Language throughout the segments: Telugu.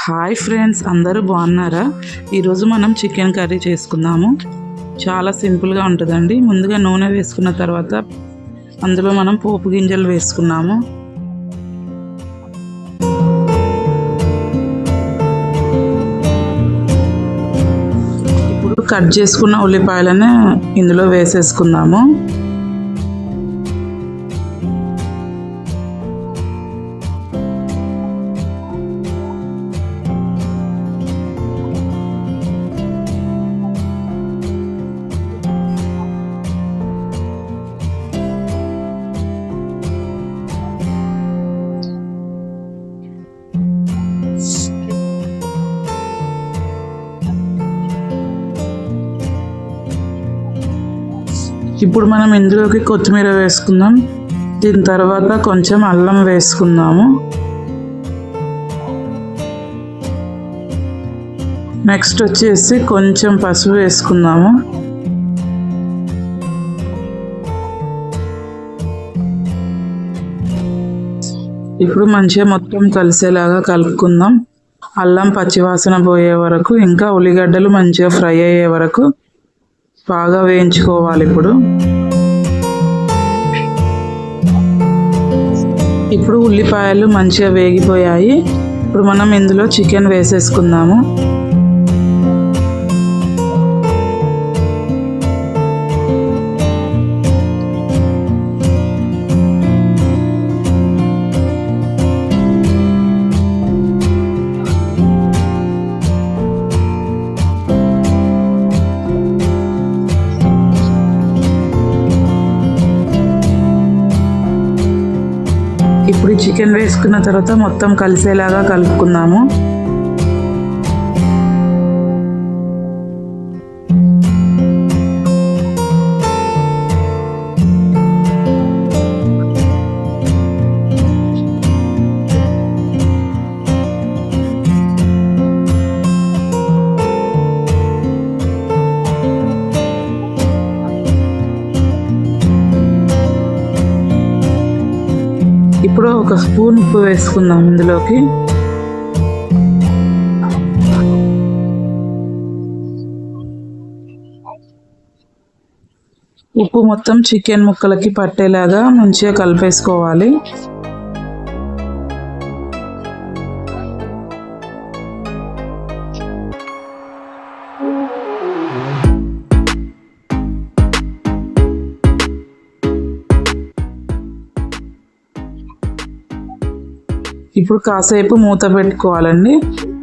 హాయ్ ఫ్రెండ్స్, అందరూ బాగున్నారా? ఈరోజు మనం చికెన్ కర్రీ చేసుకుందాము. చాలా సింపుల్గా ఉంటుందండి. ముందుగా నూనె వేసుకున్న తర్వాత అందులో మనం పోపు గింజలు వేసుకున్నాము. ఇప్పుడు కట్ చేసుకున్న ఉల్లిపాయలను ఇందులో వేసేసుకుందాము. ఇప్పుడు మనం ఇందులోకి కొత్తిమీర వేసుకుందాం. దీని తర్వాత కొంచెం అల్లం వేసుకుందాము. నెక్స్ట్ వచ్చేసి కొంచెం పసుపు వేసుకుందాము. ఇప్పుడు మంచిగా మొత్తం కలిసేలాగా కలుపుకుందాం. అల్లం పచ్చివాసన పోయే వరకు, ఇంకా ఉల్లిగడ్డలు మంచిగా ఫ్రై అయ్యే వరకు బాగా వేయించుకోవాలి. ఇప్పుడు ఉల్లిపాయలు మంచిగా వేగిపోయాయి. ఇప్పుడు మనం ఇందులో చికెన్ వేసేసుకుందాము. ఇప్పుడు చికెన్ వేసుకున్న తర్వాత మొత్తం కలిసేలాగా కలుపుకుందాము. ఇప్పుడు ఒక స్పూన్ ఉప్పు వేసుకుందాం ఇందులోకి. ఉప్పు మొత్తం చికెన్ ముక్కలకి పట్టేలాగా మంచిగా కలిపేసుకోవాలి. ఇప్పుడు కాసేపు మూత పెట్టుకోవాలండి.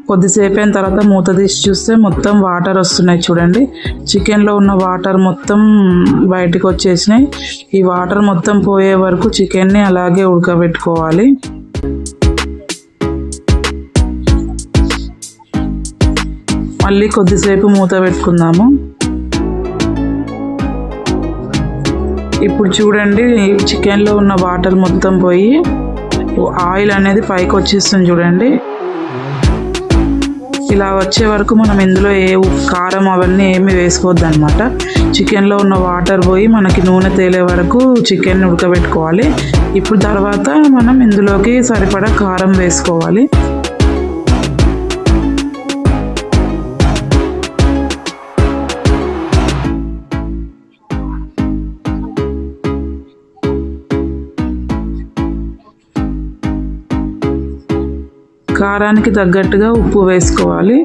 కొద్దిసేపు అయిన తర్వాత మూత తీసి చూస్తే మొత్తం వాటర్ వస్తున్నాయి చూడండి. చికెన్లో ఉన్న వాటర్ మొత్తం బయటకు వచ్చేసినాయి. ఈ వాటర్ మొత్తం పోయే వరకు చికెన్ని అలాగే ఉడకబెట్టుకోవాలి. మళ్ళీ కొద్దిసేపు మూత పెట్టుకుందాము. ఇప్పుడు చూడండి, చికెన్లో ఉన్న వాటర్ మొత్తం పోయి ఆయిల్ అనేది పైకి వచ్చేస్తుంది చూడండి. ఇలా వచ్చే వరకు మనం ఇందులో కారం అవన్నీ ఏమి వేసుకోవద్దు అనమాట. చికెన్లో ఉన్న వాటర్ పోయి మనకి నూనె తేలే వరకు చికెన్ ఉడకబెట్టుకోవాలి. ఇప్పుడు తర్వాత మనం ఇందులోకి సరిపడా కారం వేసుకోవాలి. కారానికి తగ్గట్టుగా ఉప్పు వేసుకోవాలి.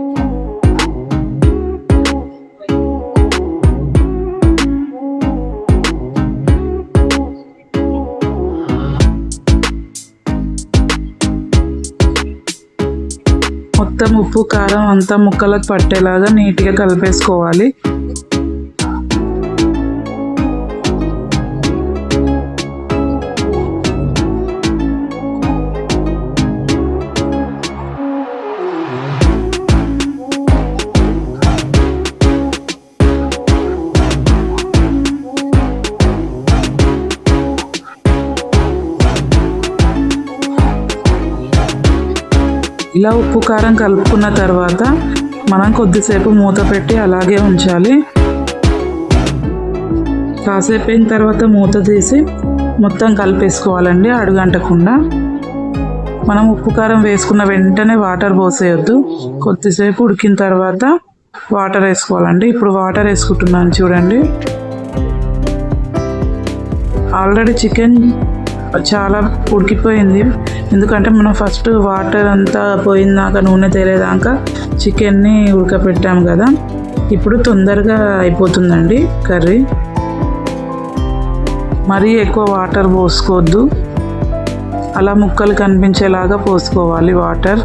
మొత్తం ఉప్పు కారం అంతా ముక్కలకు పట్టేలాగా నీట్గా కలిపేసుకోవాలి. ఇలా ఉప్పు కారం కలుపుకున్న తర్వాత మనం కొద్దిసేపు మూత పెట్టి అలాగే ఉంచాలి. కాసేపు అయిన తర్వాత మూత తీసి మొత్తం కలిపేసుకోవాలండి, అడుగంటకుండా. మనం ఉప్పు కారం వేసుకున్న వెంటనే వాటర్ పోసేయొద్దు. కొద్దిసేపు ఉడికిన తర్వాత వాటర్ వేసుకోవాలండి. ఇప్పుడు వాటర్ వేసుకుంటున్నాను చూడండి. ఆల్రెడీ చికెన్ చాలా ఉడికిపోయింది, ఎందుకంటే మనం ఫస్ట్ వాటర్ అంతా పోయిందాక నూనె తేలేదాకా చికెన్ని ఉడకపెట్టాము కదా. ఇప్పుడు తొందరగా అయిపోతుందండి కర్రీ. మరీ ఎక్కువ వాటర్ పోసుకోవద్దు, అలా ముక్కలు కనిపించేలాగా పోసుకోవాలి వాటర్.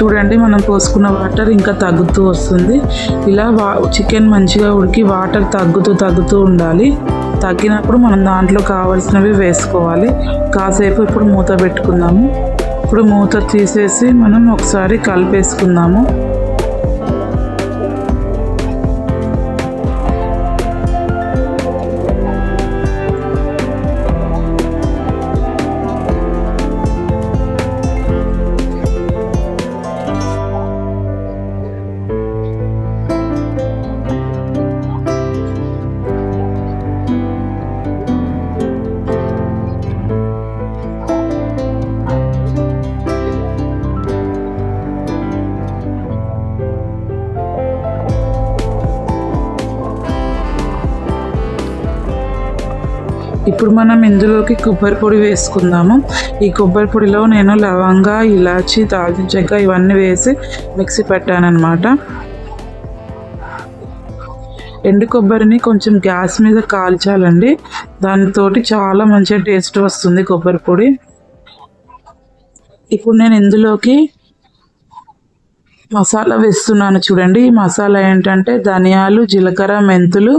చూడండి, మనం పోసుకున్న వాటర్ ఇంకా తగ్గుతూ వస్తుంది. ఇలా చికెన్ మంచిగా ఉడికి వాటర్ తగ్గుతూ ఉండాలి. తగ్గినప్పుడు మనం దాంట్లో కావాల్సినవి వేసుకోవాలి. కాసేపు ఇప్పుడు మూత పెట్టుకుందాము. ఇప్పుడు మూత తీసేసి మనం ఒకసారి కలిపేసుకుందాము. ఇప్పుడు మనం ఇందులోకి కొబ్బరి పొడి వేసుకుందాము. ఈ కొబ్బరి పొడిలో నేను లవంగా, ఇలాచి, దాల్చిన చెక్క ఇవన్నీ వేసి మిక్సీ పెట్టానన్నమాట. ఎండు కొబ్బరిని కొంచెం గ్యాస్ మీద కాల్చాలండి, దానితోటి చాలా మంచిగా టేస్ట్ వస్తుంది కొబ్బరి పొడి. ఇప్పుడు నేను ఇందులోకి మసాలా వేస్తున్నాను చూడండి. ఈ మసాలా ఏంటంటే ధనియాలు, జీలకర్ర, మెంతులు,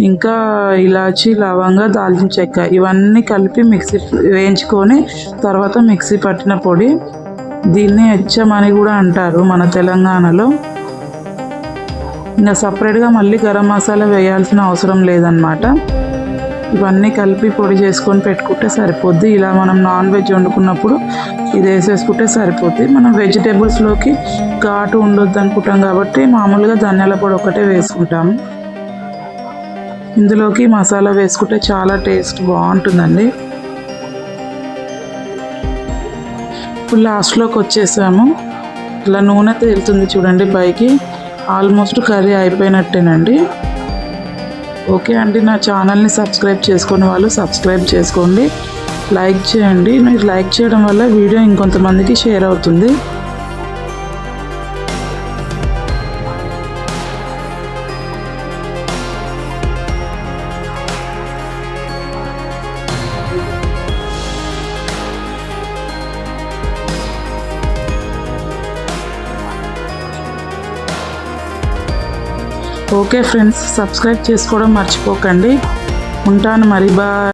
ఇంకా ఇలాచి, లవంగా, దాల్చిన చెక్క ఇవన్నీ కలిపి మిక్సీ వేయించుకొని తర్వాత మిక్సీ పట్టిన పొడి. దీన్ని హెచ్చం అని కూడా అంటారు మన తెలంగాణలో. ఇంకా సపరేట్గా మళ్ళీ గరం మసాలా వేయాల్సిన అవసరం లేదన్నమాట. ఇవన్నీ కలిపి పొడి చేసుకొని పెట్టుకుంటే సరిపోద్ది. ఇలా మనం నాన్ వెజ్ వండుకున్నప్పుడు ఇది వేసేసుకుంటే సరిపోద్ది. మనం వెజిటేబుల్స్లోకి ఘాటు ఉండొద్దు అనుకుంటాం కాబట్టి మామూలుగా ధనియాల పొడి ఒకటే వేసుకుంటాము. ఇందులోకి మసాలా వేసుకుంటే చాలా టేస్ట్ బాగుంటుందండి. ఇప్పుడు లాస్ట్లోకి వచ్చేసాము. ఇలా నూనె తేలుతుంది చూడండి పైకి. Almost curry అయిపోయినట్టేనండి. ఓకే అండి, నా ఛానల్ని సబ్స్క్రైబ్ చేసుకునే వాళ్ళు సబ్స్క్రైబ్ చేసుకోండి, లైక్ చేయండి. మీరు లైక్ చేయడం వల్ల వీడియో ఇంకొంతమందికి షేర్ అవుతుంది. ఓకే ఫ్రెండ్స్, సబ్స్క్రైబ్ చేసుకోవడం మర్చిపోకండి. ఉంటాను మరి, బాయ్.